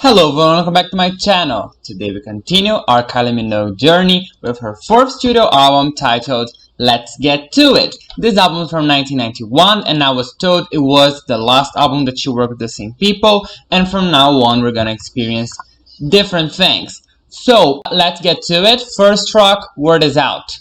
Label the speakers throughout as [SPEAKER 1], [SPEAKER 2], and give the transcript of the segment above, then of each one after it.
[SPEAKER 1] Hello everyone, welcome back to my channel. Today we continue our Kylie Minogue journey with her fourth studio album titled Let's Get To It. This album is from 1991 and I was told it was the last album that she worked with the same people, and from now on we're gonna experience different things. So let's get to it. First track, Word Is Out.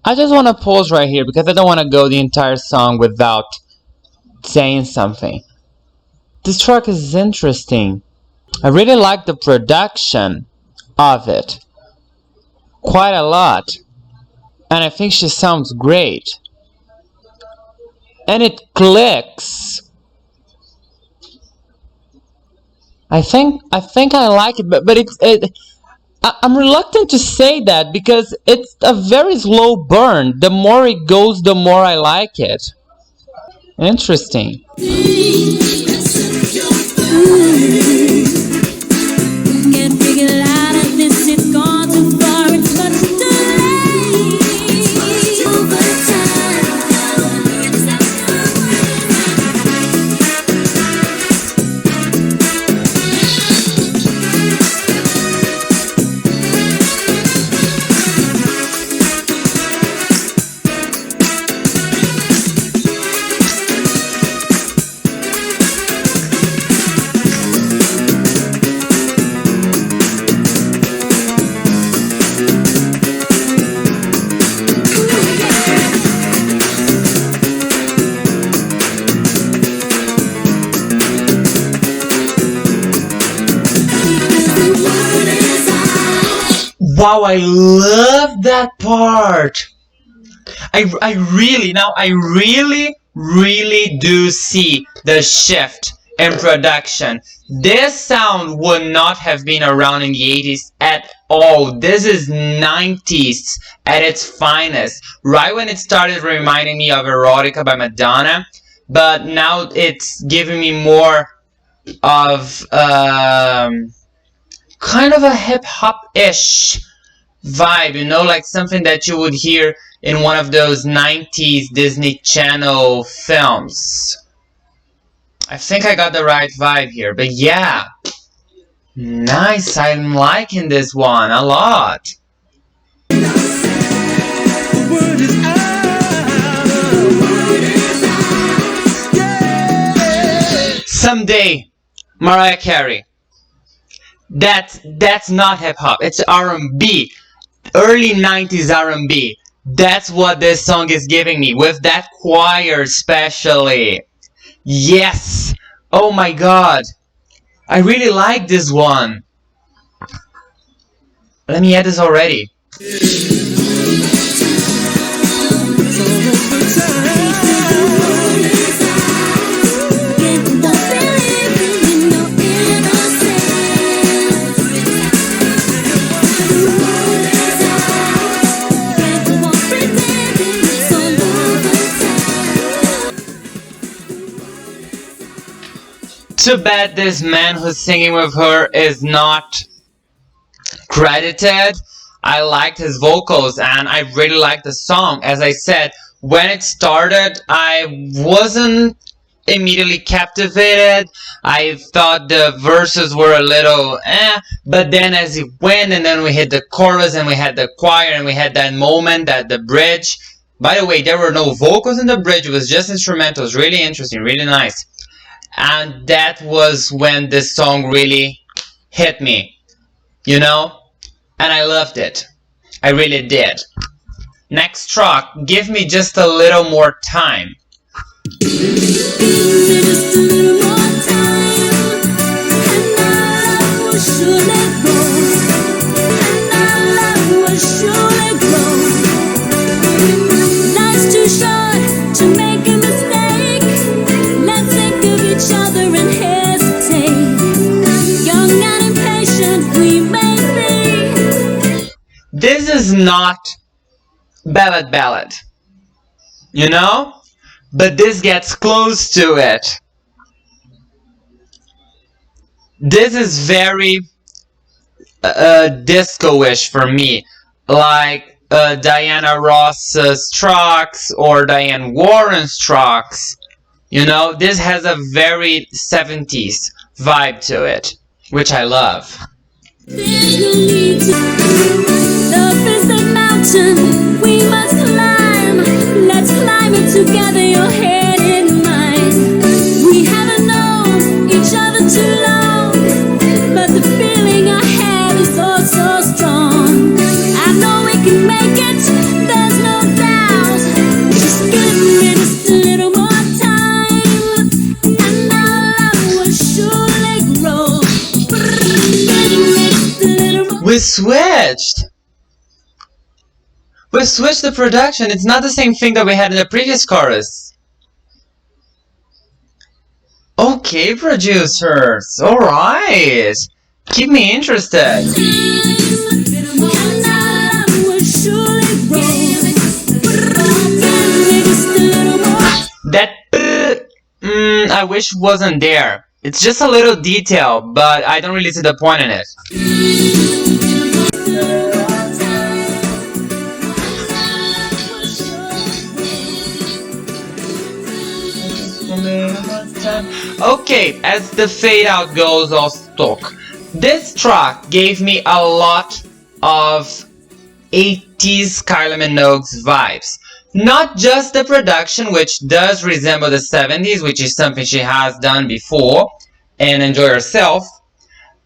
[SPEAKER 1] I just want to pause right here because I don't want to go the entire song without saying something. This track is interesting. I really like the production of it quite a lot, and I think she sounds great, and it clicks. I think I like it, but I'm reluctant to say that because it's a very slow burn. The more it goes, the more I like it. Interesting. Wow, I love that part. I really do see the shift in production. This sound would not have been around in the 80s at all. This is 90s at its finest. Right when it started reminding me of Erotica by Madonna, but now it's giving me more of kind of a hip-hop-ish vibe, you know, like something that you would hear in one of those 90s Disney Channel films. I think I got the right vibe here, but yeah, nice. I'm liking this one a lot. Someday, Mariah Carey. That's not hip-hop, it's R&B. Early 90s R&B. That's what this song is giving me, with that choir especially. Yes! Oh my god! I really like this one. Let me add this already. Too bad this man who's singing with her is not credited. I liked his vocals and I really liked the song. As I said, when it started, I wasn't immediately captivated. I thought the verses were a little but then as it went and then we hit the chorus and we had the choir and we had that moment, that the bridge. By the way, there were no vocals in the bridge, it was just instrumental. It was really interesting, really nice. And that was when this song really hit me, you know? And I loved it. I really did. Next track, Give Me Just a Little More Time. This is not ballad, you know? But this gets close to it. This is very disco-ish for me, like Diana Ross's Trucks or Diane Warren's Trucks. You know, this has a very 70s vibe to it, which I love.
[SPEAKER 2] There's no need to love is the mountain we must climb. Let's climb it together, your head in mine. We haven't known each other too long, but the feeling I have is oh so strong. I know we can make it, there's no doubt. Just give me just a little more time, and our love will surely grow.
[SPEAKER 1] We switched! We switched the production. It's not the same thing that we had in the previous chorus. Okay, producers. Alright. Keep me interested. That I wish wasn't there. It's just a little detail, but I don't really see the point in it. Okay, as the fade out goes off talk. This track gave me a lot of 80s Kylie Minogue's vibes. Not just the production, which does resemble the 70s, which is something she has done before, and Enjoy Yourself,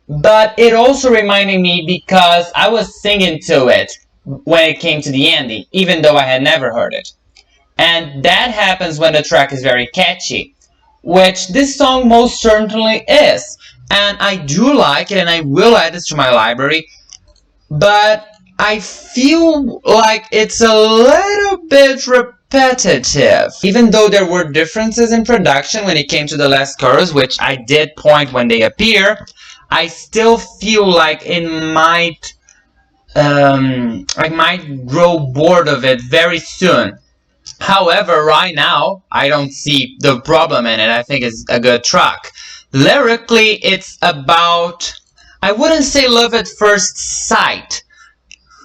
[SPEAKER 1] but it also reminded me because I was singing to it when it came to the ending, even though I had never heard it. And that happens when the track is very catchy, which this song most certainly is. And I do like it, and I will add this to my library, but I feel like it's a little bit repetitive. Even though there were differences in production when it came to the last chorus, which I did point when they appear, I still feel like it might, I might grow bored of it very soon. However, right now, I don't see the problem in it. I think it's a good track. Lyrically, it's about, I wouldn't say love at first sight,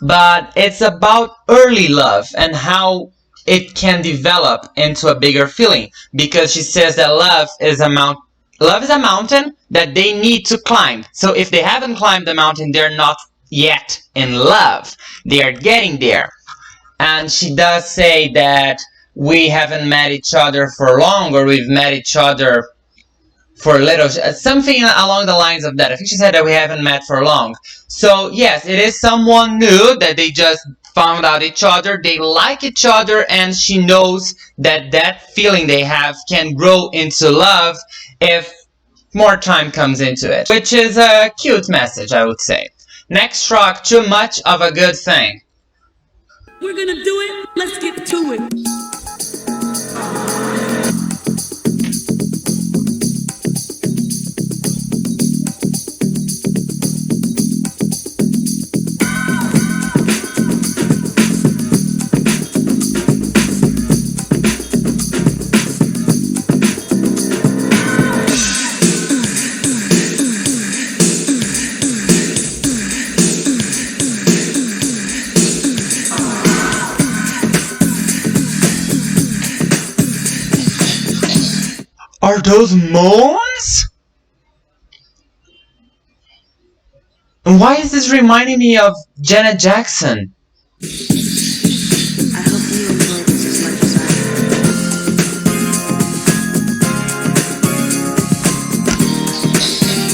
[SPEAKER 1] but it's about early love and how it can develop into a bigger feeling. Because she says that love is a mountain that they need to climb. So if they haven't climbed the mountain, they're not yet in love. They are getting there. And she does say that we haven't met each other for long, or we've met each other for a little, something along the lines of that. I think she said that we haven't met for long. So yes, it is someone new that they just found out each other, they like each other, and she knows that that feeling they have can grow into love if more time comes into it. Which is a cute message, I would say. Next track, Too Much of a Good Thing.
[SPEAKER 2] We're gonna do it. Let's get to it.
[SPEAKER 1] Are those moans? And why is this reminding me of Janet Jackson?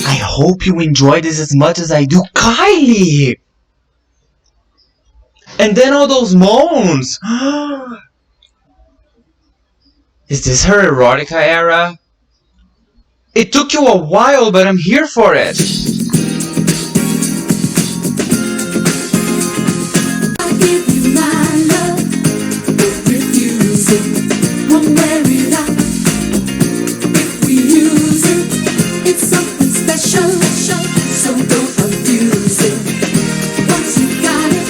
[SPEAKER 3] I hope you enjoy this as much as
[SPEAKER 1] I hope you enjoy this as much as I do. Kylie! And then all those moans! Is this her erotica era? It took you a while, but I'm here for it.
[SPEAKER 2] I'll give you my love, if you refuse it, won't wear it out. If we use it, it's something special, so don't abuse it. Once you got it,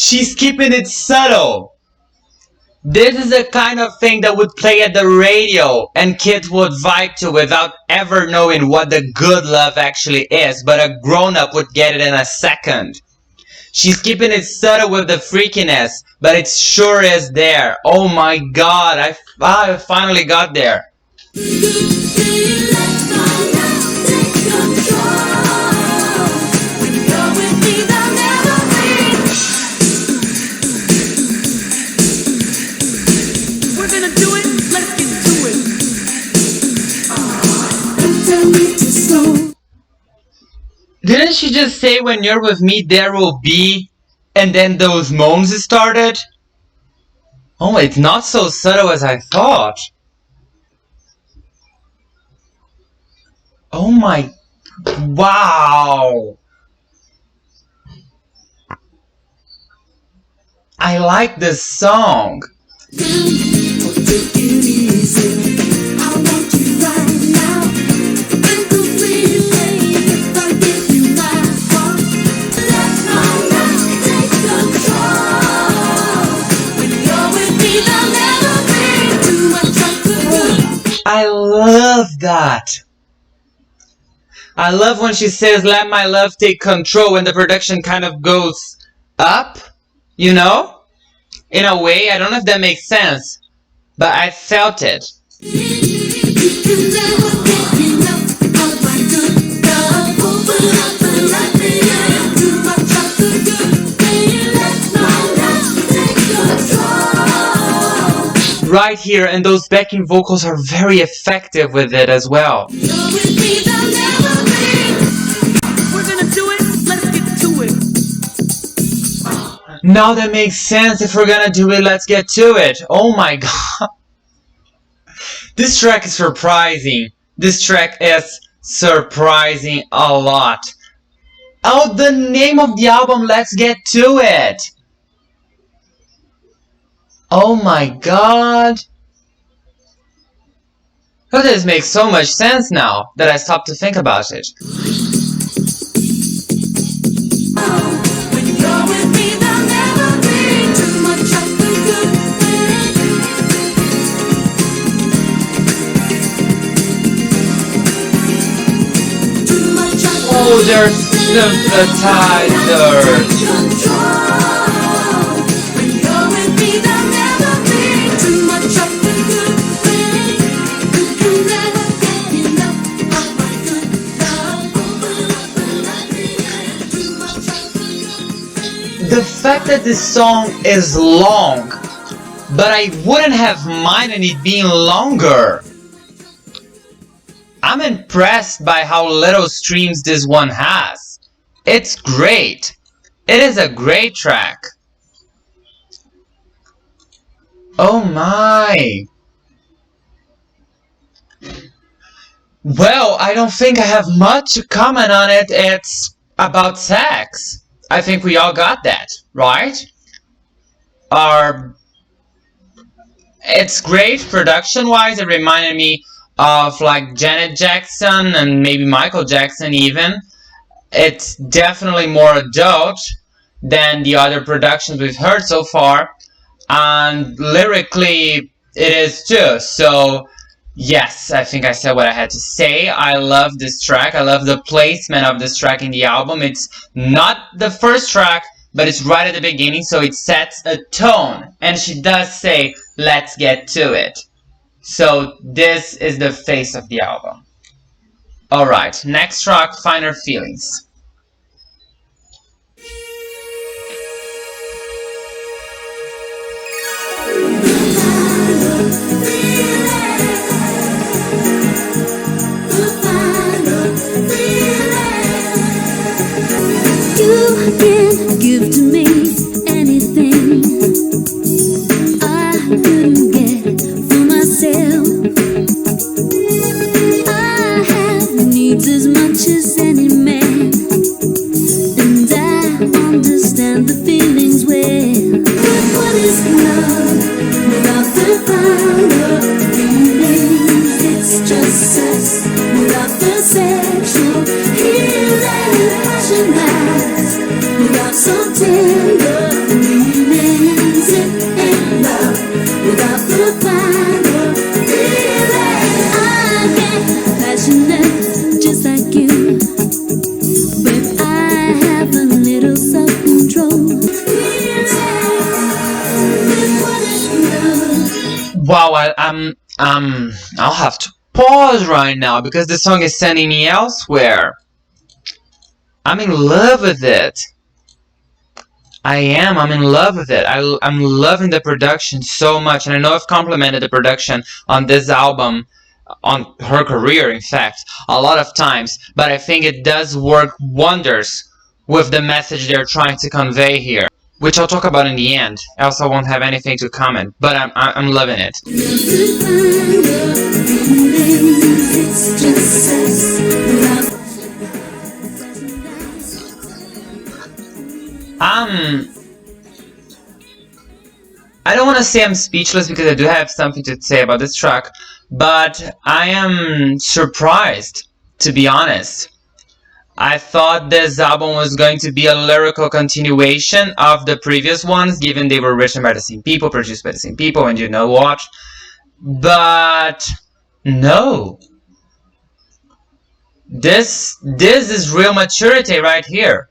[SPEAKER 1] She's keeping it subtle. This is the kind of thing that would play at the radio and kids would vibe to without ever knowing what the good love actually is, but a grown-up would get it in a second. She's keeping it subtle with the freakiness, but it sure is there. Oh my god, I finally got there. Didn't she just say when you're with me there will be, and then those moans started? Oh, it's not so subtle as I thought. Oh my, wow. I like this song. I love that. I love when she says, let my love take control, when the production kind of goes up, you know? In a way, I don't know if that makes sense, but I felt it. Right here, and those backing vocals are very effective with it as well. Now that makes sense. If we're gonna do it, let's get to it. Oh my god. This track is surprising. This track is surprising a lot. Oh, the name of the album, Let's Get To It. Oh my god. Oh, this makes so much sense now that I stopped to think about it. Oh, they're synthesizers. The fact that this song is long, but I wouldn't have minded it being longer. I'm impressed by how little streams this one has. It's great. It is a great track. Oh my. Well, I don't think I have much to comment on it. It's about sex. I think we all got that, right? It's great production-wise. It reminded me of like Janet Jackson and maybe Michael Jackson even. It's definitely more adult than the other productions we've heard so far, and lyrically it is too. So yes, I think I said what I had to say. I love this track. I love the placement of this track in the album. It's not the first track, but it's right at the beginning, so it sets a tone. And she does say, let's get to it. So this is the face of the album. Alright, next track, Finer Feelings.
[SPEAKER 2] You can give to me anything I couldn't get for myself. I have needs as much as any man, and I understand the feelings well. But what is love without the finer feelings? It's just sex without the sexual healing, passion lies without so tender.
[SPEAKER 1] wow, I'll have to pause right now because the song is sending me elsewhere. I'm in love with it. I'm in love with it. I'm loving the production so much, and I know I've complimented the production on this album, on her career, in fact, a lot of times, but I think it does work wonders with the message they're trying to convey here, which I'll talk about in the end, else I won't have anything to comment, but I'm loving it. I don't want to say I'm speechless because I do have something to say about this track, but I am surprised, to be honest. I thought this album was going to be a lyrical continuation of the previous ones, given they were written by the same people, produced by the same people, and you know what. But no. This is real maturity right here.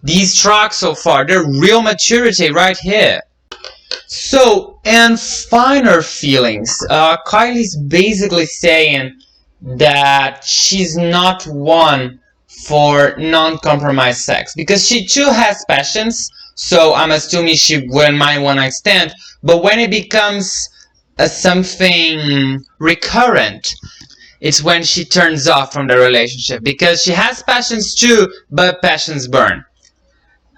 [SPEAKER 1] These tracks so far, they're real maturity right here. So, and finer feelings. Kylie's basically saying that she's not one for non-compromised sex because she too has passions, so I'm assuming she wouldn't mind one night stand, but when it becomes something recurrent, it's when she turns off from the relationship because she has passions too, but passions burn.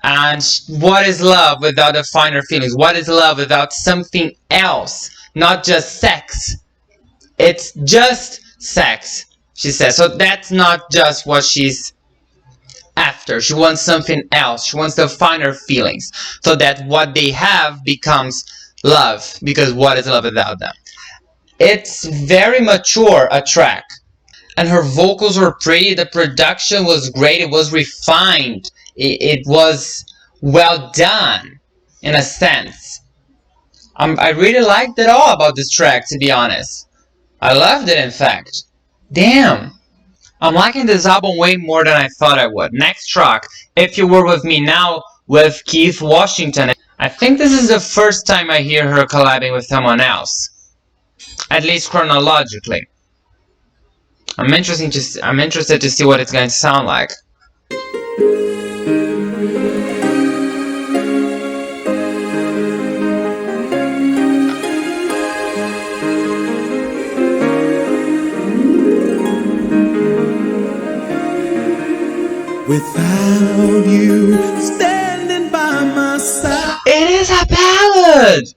[SPEAKER 1] And what is love without the finer feelings? What is love without something else? Not just sex. It's just sex, she says. So that's not just what she's after. She wants something else. She wants the finer feelings. So that what they have becomes love. Because what is love without them? It's very mature, a track. And her vocals were pretty. The production was great. It was refined. It was well done, in a sense. I really liked it all about this track, to be honest. I loved it, in fact. Damn. I'm liking this album way more than I thought I would. Next track, If You Were With Me Now, with Keith Washington. I think this is the first time I hear her collabing with someone else. At least chronologically. I'm interested to see what it's going to sound like.
[SPEAKER 2] Without you standing by my side.
[SPEAKER 1] It is a ballad!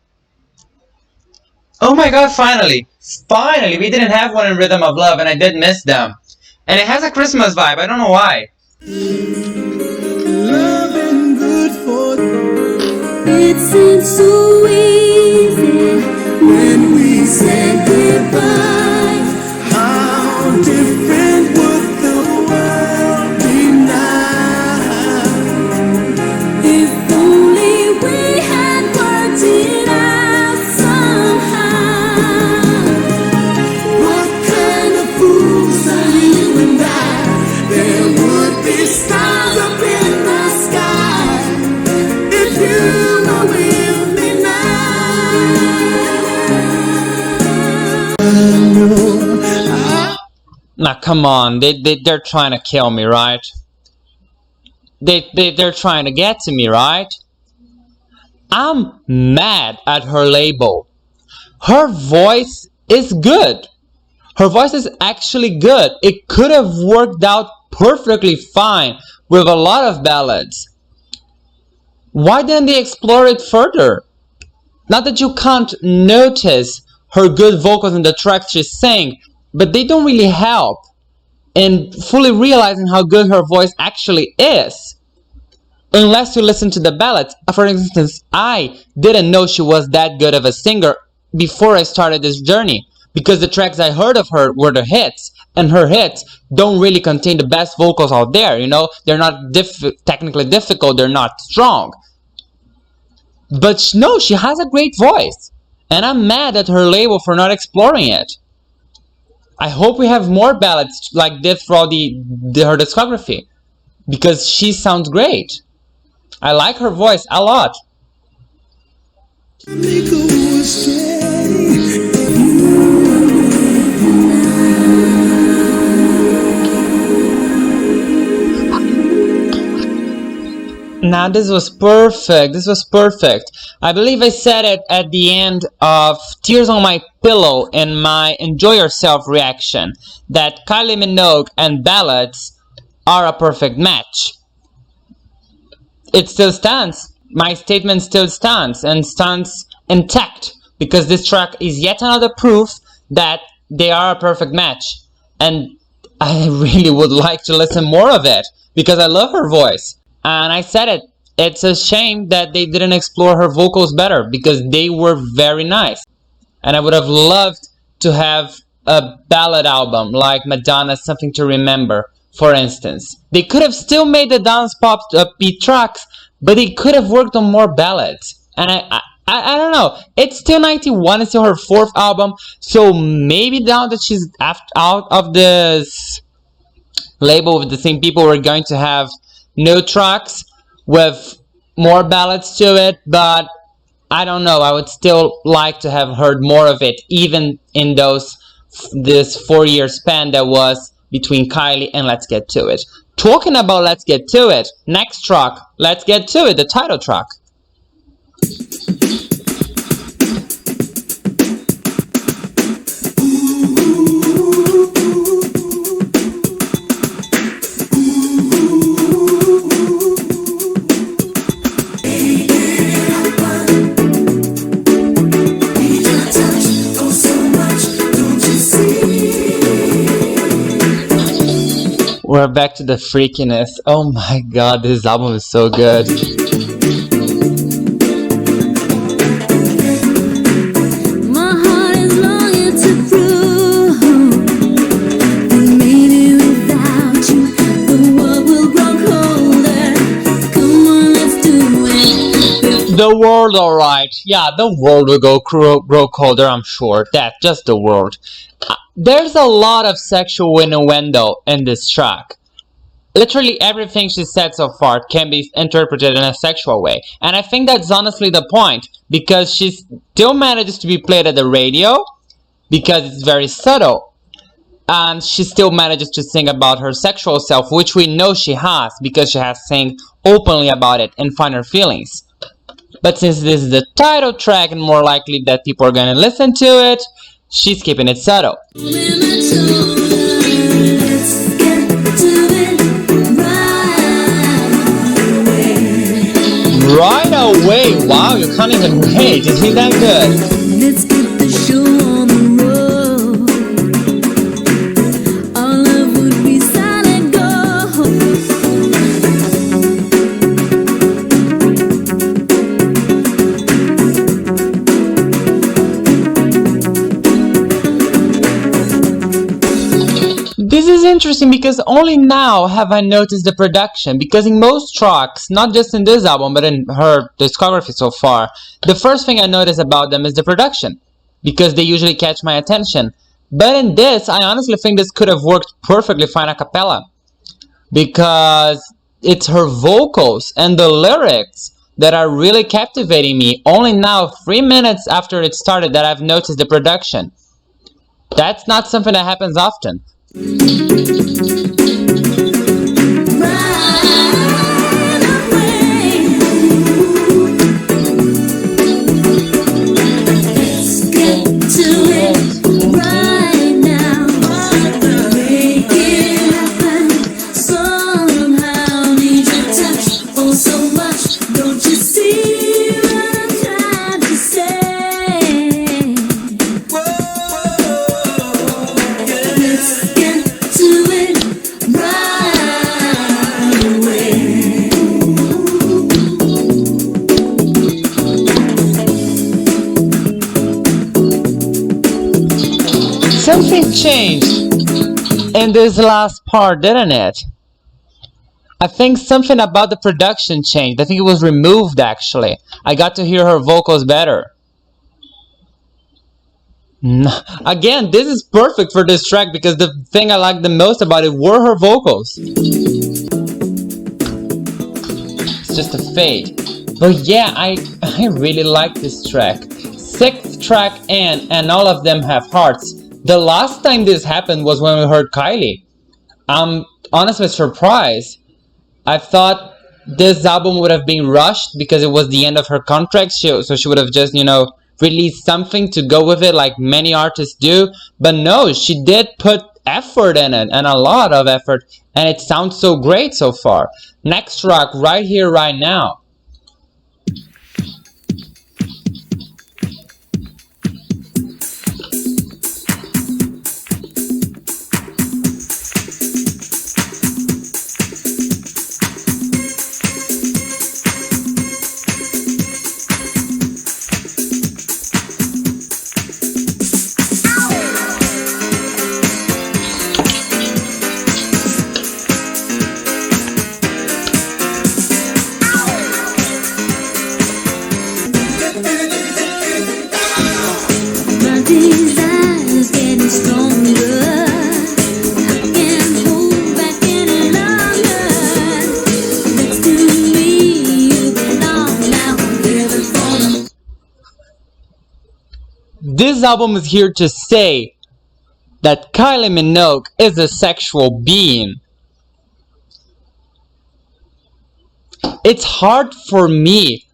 [SPEAKER 1] Oh my god, finally! Finally! We didn't have one in Rhythm of Love and I did miss them. And it has a Christmas vibe, I don't know why.
[SPEAKER 2] Loving good for it seems so easy when we said goodbye. How different would the world be now if only we had worked it out somehow. What kind of fools are you and I? There would be stars up in the sky if you were with me now.
[SPEAKER 1] Now come on, they're trying to kill me, right? They're trying to get to me, right? I'm mad at her label. Her voice is good. Her voice is actually good. It could have worked out perfectly fine with a lot of ballads. Why didn't they explore it further? Not that you can't notice her good vocals in the tracks she's sang, but they don't really help in fully realizing how good her voice actually is. Unless you listen to the ballads. For instance, I didn't know she was that good of a singer before I started this journey, because the tracks I heard of her were the hits, and her hits don't really contain the best vocals out there, you know? They're not technically difficult, they're not strong. But no, she has a great voice, and I'm mad at her label for not exploring it. I hope we have more ballads like this throughout her discography, because she sounds great. I like her voice a lot.
[SPEAKER 2] Make a wish, yeah.
[SPEAKER 1] Now this was perfect. This was perfect. I believe I said it at the end of Tears on My Pillow in my Enjoy Yourself reaction that Kylie Minogue and ballads are a perfect match. It still stands. My statement still stands and stands intact because this track is yet another proof that they are a perfect match. And I really would like to listen more of it because I love her voice. And I said it. It's a shame that they didn't explore her vocals better because they were very nice. And I would have loved to have a ballad album like Madonna's Something to Remember, for instance. They could have still made the dance pop beat tracks, but they could have worked on more ballads. And I don't know. It's still 91. It's still her fourth album. So maybe now that she's out of this label with the same people, we're going to have new tracks with more ballads to it. But I don't know. I would still like to have heard more of it, even in this 4-year span that was between Kylie and Let's Get To It. Talking about Let's Get To It, next track, Let's Get To It, the title track. We're back to the freakiness. Oh my god, this album is so good.
[SPEAKER 2] My heart is longing to prove that maybe without you the world will grow colder. Come on, let's do it.
[SPEAKER 1] The world, alright. Yeah, the world will grow colder, I'm sure. Just the world. There's a lot of sexual innuendo in this track. Literally everything she said so far can be interpreted in a sexual way. And I think that's honestly the point, because she still manages to be played at the radio, because it's very subtle. And she still manages to sing about her sexual self, which we know she has, because she has sang openly about it in Finer Feelings. But since this is the title track and more likely that people are gonna listen to it, she's keeping it subtle. Right away! Wow, you can't even wait. Isn't that good?
[SPEAKER 2] Let's get the show on the road. Our love would be solid gold.
[SPEAKER 1] This is interesting because only now have I noticed the production, because in most tracks, not just in this album but in her discography so far, the first thing I notice about them is the production, because they usually catch my attention. But in this, I honestly think this could have worked perfectly fine a cappella, because it's her vocals and the lyrics that are really captivating me. Only now, 3 minutes after it started, that I've noticed the production. That's not something that happens often. Something changed in this last part, didn't it? I think something about the production changed. I think it was removed, actually. I got to hear her vocals better. Again, this is perfect for this track because the thing I liked the most about it were her vocals. It's just a fade. But yeah, I really like this track. 6th track in, and all of them have hearts. The last time this happened was when we heard Kylie. I'm honestly surprised. I thought this album would have been rushed because it was the end of her contract, so she would have just, released something to go with it like many artists do. But no, she did put effort in it, and a lot of effort, and it sounds so great so far. Next track, Right Here, Right Now.
[SPEAKER 2] My desire's getting stronger. I can't hold back any longer. Next to me, you belong now. Living for the
[SPEAKER 1] This album is here to say that Kylie Minogue is a sexual being. It's hard for me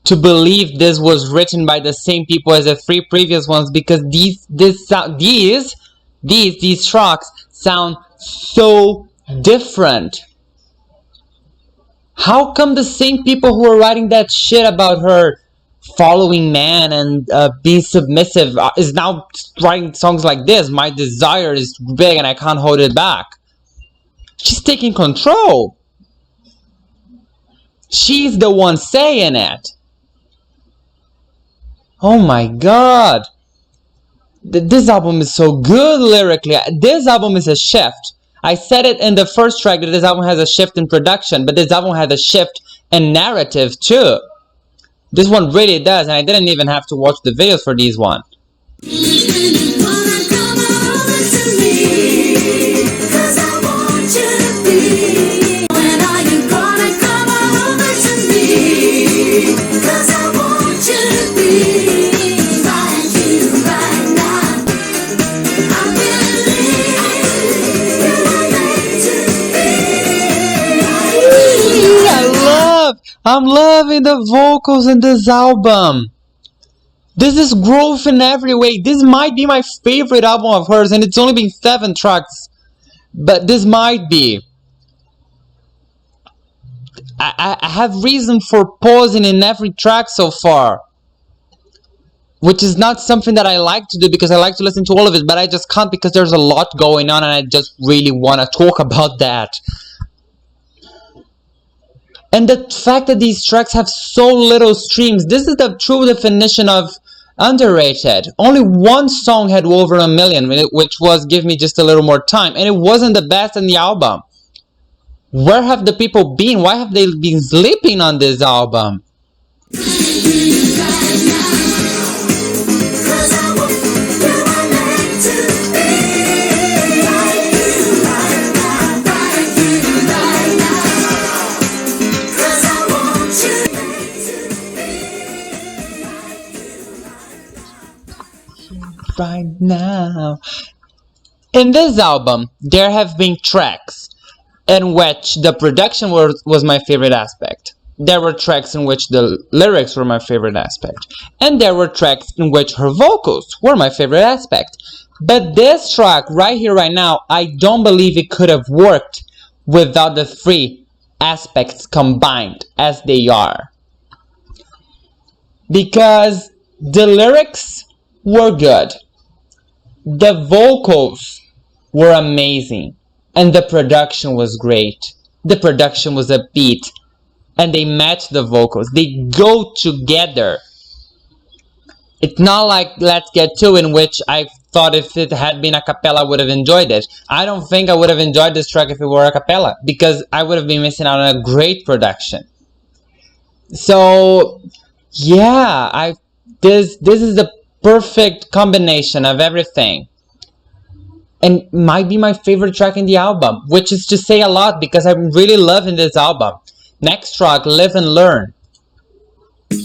[SPEAKER 1] to believe this was written by the same people as the three previous ones, because these tracks sound so different. How come the same people who are writing that shit about her following man and being submissive is now writing songs like this? My desire is big and I can't hold it back. She's taking control. She's the one saying it. Oh my god. This album is so good lyrically. This album is a shift. I said it in the first track that this album has a shift in production, but this album has a shift in narrative too. This one really does, and I didn't even have to watch the videos for these one. I'm loving the vocals in this album. This is growth in every way. This might be my favorite album of hers, and it's only been 7 tracks. But this might be. I have reason for pausing in every track so far, which is not something that I like to do because I like to listen to all of it, but I just can't because there's a lot going on and I just really want to talk about that. And the fact that these tracks have so little streams, this is the true definition of underrated. Only one song had over 1 million, which was Give Me Just a Little More Time, and it wasn't the best in the album. Where have the people been? Why have they been sleeping on this album? Right now. In this album, there have been tracks in which the production was my favorite aspect. There were tracks in which the lyrics were my favorite aspect. And there were tracks in which her vocals were my favorite aspect. But this track, Right Here, Right Now, I don't believe it could have worked without the 3 aspects combined as they are. Because the lyrics were good. The vocals were amazing. And the production was great. The production was upbeat. And they match the vocals. They go together. It's not like Let's Get To, in which I thought if it had been a cappella I would have enjoyed it. I don't think I would have enjoyed this track if it were a cappella, because I would have been missing out on a great production. So yeah, this is the perfect combination of everything. And might be my favorite track in the album, which is to say a lot because I'm really loving this album. Next track, Live and Learn.
[SPEAKER 2] Be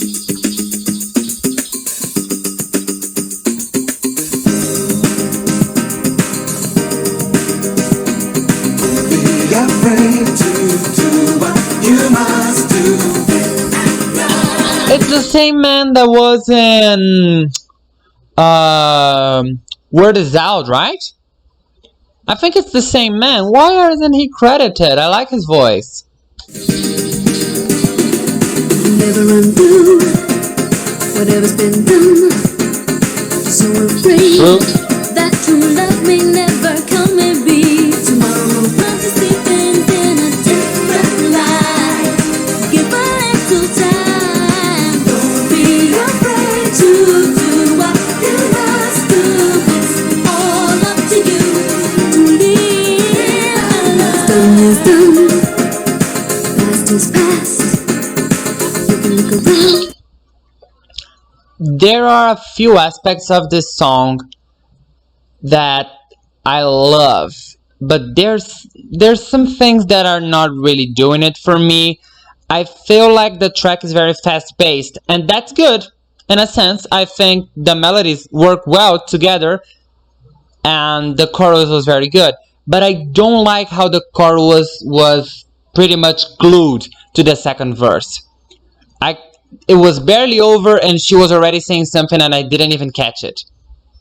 [SPEAKER 2] afraid to do what you must.
[SPEAKER 1] same man that was in Word Is Out, right? I think it's the same man. Why isn't he credited? I like his voice.
[SPEAKER 2] Never undo whatever's been done. So afraid that true love may never come and be. Tomorrow love to see things in a different light. Give a little time. Don't be afraid to do what you must do. It's all up to you to live a love. Done is done. Past is past. You can look around.
[SPEAKER 1] There are a few aspects of this song that I love, but there's some things that are not really doing it for me. I feel like the track is very fast paced, and that's good in a sense. I think the melodies work well together and the chorus was very good, but I don't like how the chorus was pretty much glued to the second verse. It was barely over and she was already saying something and I didn't even catch it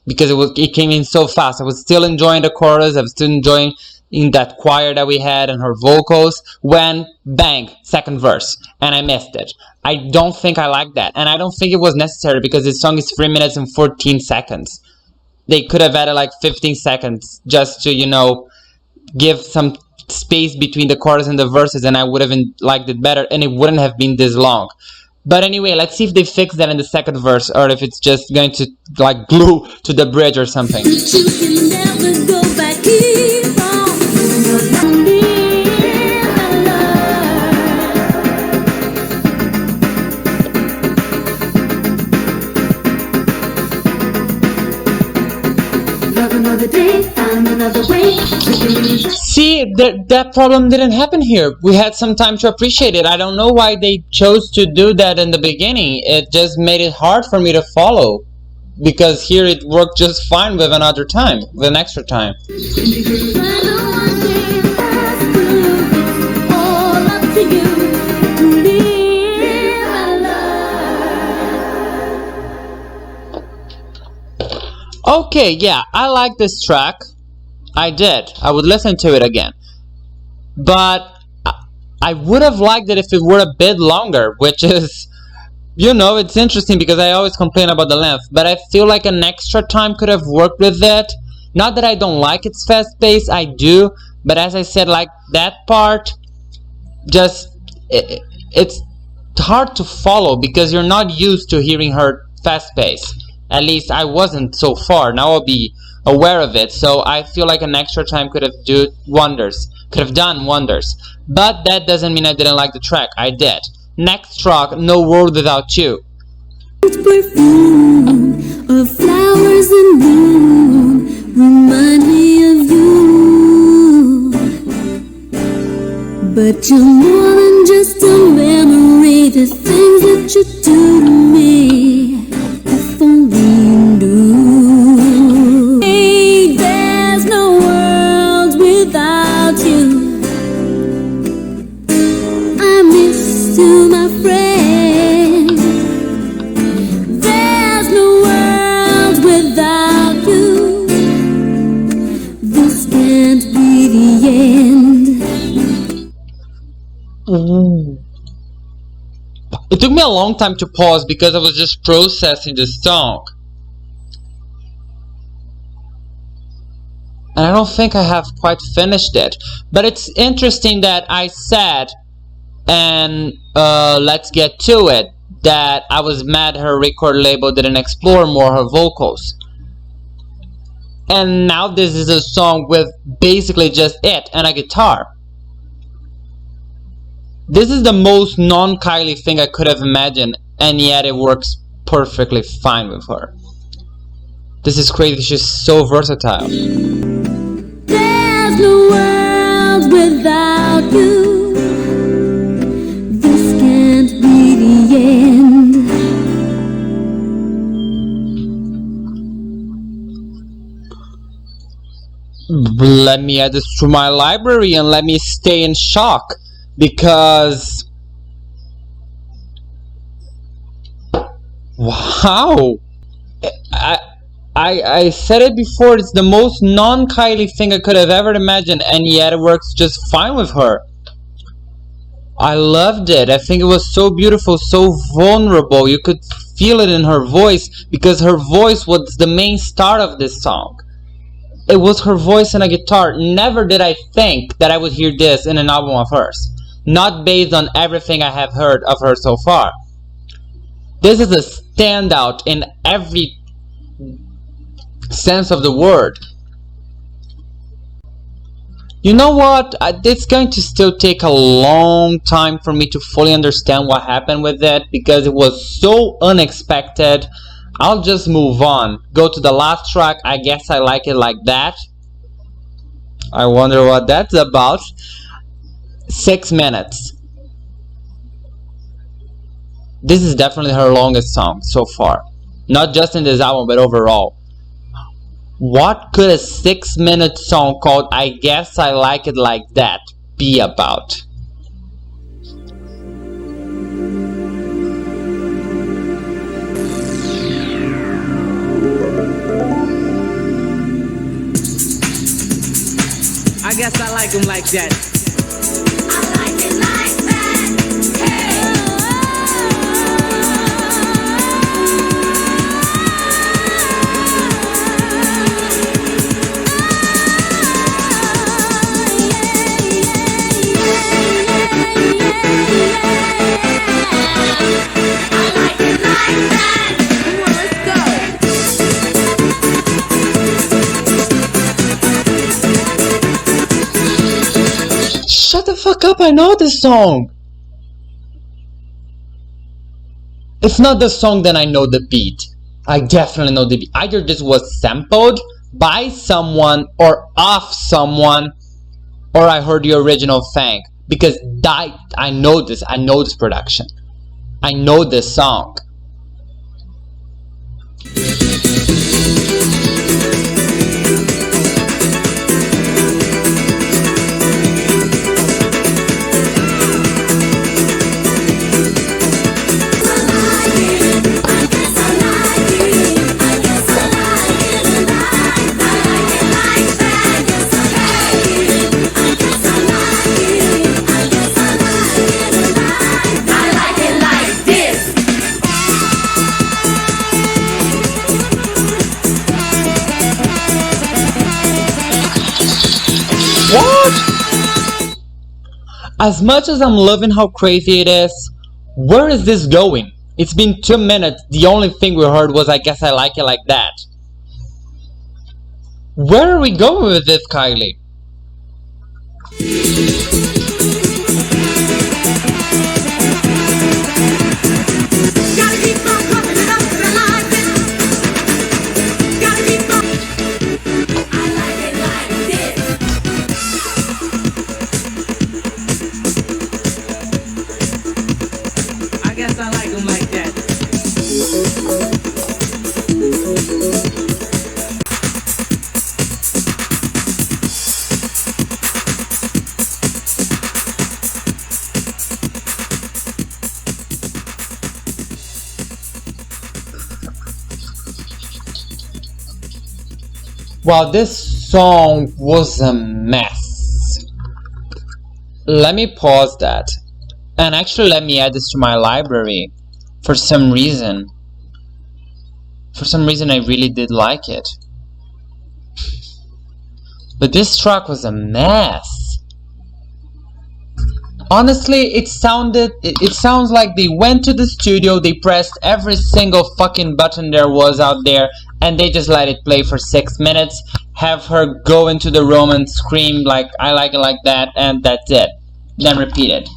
[SPEAKER 1] because it came in so fast. I was still enjoying the chorus. I was still enjoying in that choir that we had and her vocals when bang, second verse, and I missed it. I don't think I like that, and I don't think it was necessary because this song is 3 minutes and 14 seconds. They could have added like 15 seconds just to, give some space between the chorus and the verses, and I would have liked it better and it wouldn't have been this long. But anyway, let's see if they fix that in the second verse or if it's just going to like glue to the bridge or something.
[SPEAKER 2] You can never go back, keep on living your life. Love another day, find another way.
[SPEAKER 1] See, that problem didn't happen here. We had some time to appreciate it. I don't know why they chose to do that in the beginning. It just made it hard for me to follow. Because here it worked just fine with another time, with an extra time. Okay, yeah, I like this track. I did. I would listen to it again. But I would have liked it if it were a bit longer, which is, it's interesting because I always complain about the length, but I feel like an extra time could have worked with it. Not that I don't like its fast pace, I do, but as I said, like that part, it's hard to follow because you're not used to hearing her fast pace. At least I wasn't so far. Now I'll be aware of it, so I feel like an extra time could have done wonders. But that doesn't mean I didn't like the track. I did. Next track, No World Without You.
[SPEAKER 2] Perfume of flowers in bloom remind me of you, but you're more than just a memory. The things that you do to me, if only you knew. Hey, there's no world without you. I miss you, my friend. There's no world without you. This can't be the end.
[SPEAKER 1] It took me a long time to pause because I was just processing the song. And I don't think I have quite finished it. But it's interesting that I said, and let's get to it, that I was mad her record label didn't explore more her vocals. And now this is a song with basically just it and a guitar. This is the most non-Kylie thing I could have imagined, and yet it works perfectly fine with her. This is crazy, she's so versatile.
[SPEAKER 2] There's no world without you. This can't be the end.
[SPEAKER 1] Let me add this to my library and let me stay in shock, because Wow! I, I said it before, it's the most non-Kylie thing I could have ever imagined, and yet it works just fine with her. I loved it. I think it was so beautiful, so vulnerable. You could feel it in her voice because her voice was the main star of this song. It was her voice and a guitar. Never did I think that I would hear this in an album of hers. Not based on everything I have heard of her so far. This is a standout in every sense of the word. You know what? It's going to still take a long time for me to fully understand what happened with it because it was so unexpected. I'll just move on. Go to the last track. I guess I like it like that. I wonder what that's about. 6 minutes. This is definitely her longest song so far. Not just in this album, but overall. What could a 6-minute song called I Guess I Like It Like That be about?
[SPEAKER 4] I guess I like him like that.
[SPEAKER 2] I like it like that. Hey.
[SPEAKER 1] Shut the fuck up, I know this song! If not the song, then I know the beat. I definitely know the beat. Either this was sampled by someone or off someone, or I heard the original thing. Because I know this production. I know this song. What? As much as I'm loving how crazy it is, where is this going? It's been 2 minutes, the only thing we heard was I guess I like it like that. Where are we going with this, Kylie?
[SPEAKER 4] I guess I like him like that.
[SPEAKER 1] Wow, this song was a mess. Let me pause that. And actually let me add this to my library. For some reason I really did like it. But this track was a mess. Honestly, it sounds like they went to the studio, they pressed every single fucking button there was out there, and they just let it play for 6 minutes, have her go into the room and scream like I like it like that, and that's it. Then repeat it.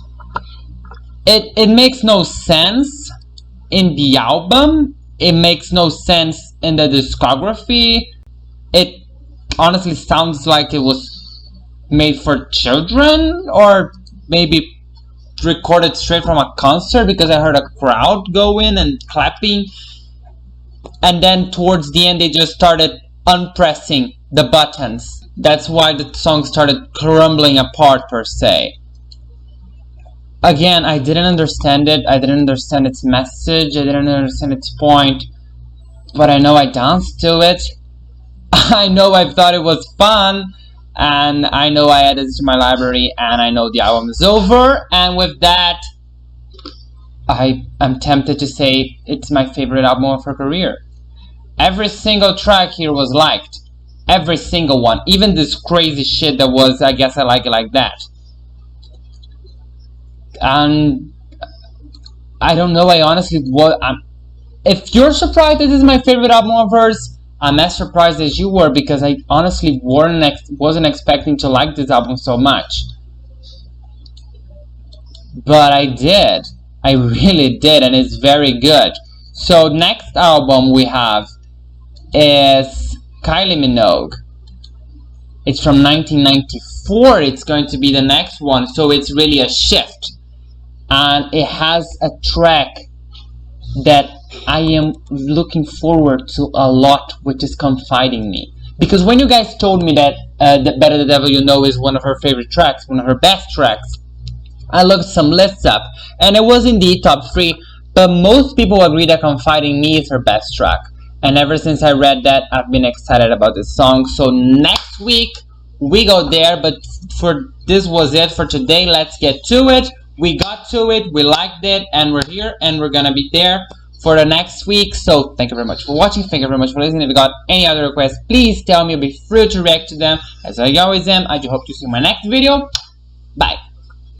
[SPEAKER 1] It makes no sense in the album. It makes no sense in the discography. It honestly sounds like it was made for children, or maybe recorded straight from a concert, because I heard a crowd go in and clapping, and then towards the end they just started unpressing the buttons. That's why the song started crumbling apart, per se. Again, I didn't understand it. I didn't understand its message. I didn't understand its point. But I know I danced to it. I know I thought it was fun. And I know I added it to my library. And I know the album is over. And with that, I am tempted to say it's my favorite album of her career. Every single track here was liked. Every single one. Even this crazy shit that was I Guess I Like It Like That. And I don't know, I honestly if you're surprised that this is my favorite album of hers, I'm as surprised as you were, because I honestly wasn't expecting to like this album so much. But I did. I really did, and it's very good. So next album we have is Kylie Minogue. It's from 1994. It's going to be the next one, so it's really a shift. And it has a track that I am looking forward to a lot, which is Confiding Me. Because when you guys told me that Better the Devil You Know is one of her favorite tracks, one of her best tracks, I looked some lists up, and it was indeed top 3, but most people agree that Confiding Me is her best track. And ever since I read that, I've been excited about this song. So next week, we go there, but this was it for today. Let's get to it. We got to it, we liked it, and we're here, and we're gonna be there for the next week. So thank you very much for watching, thank you very much for listening. If you got any other requests, please tell me, I'll be free to react to them, as I always am. I do hope to see you in my next video. Bye.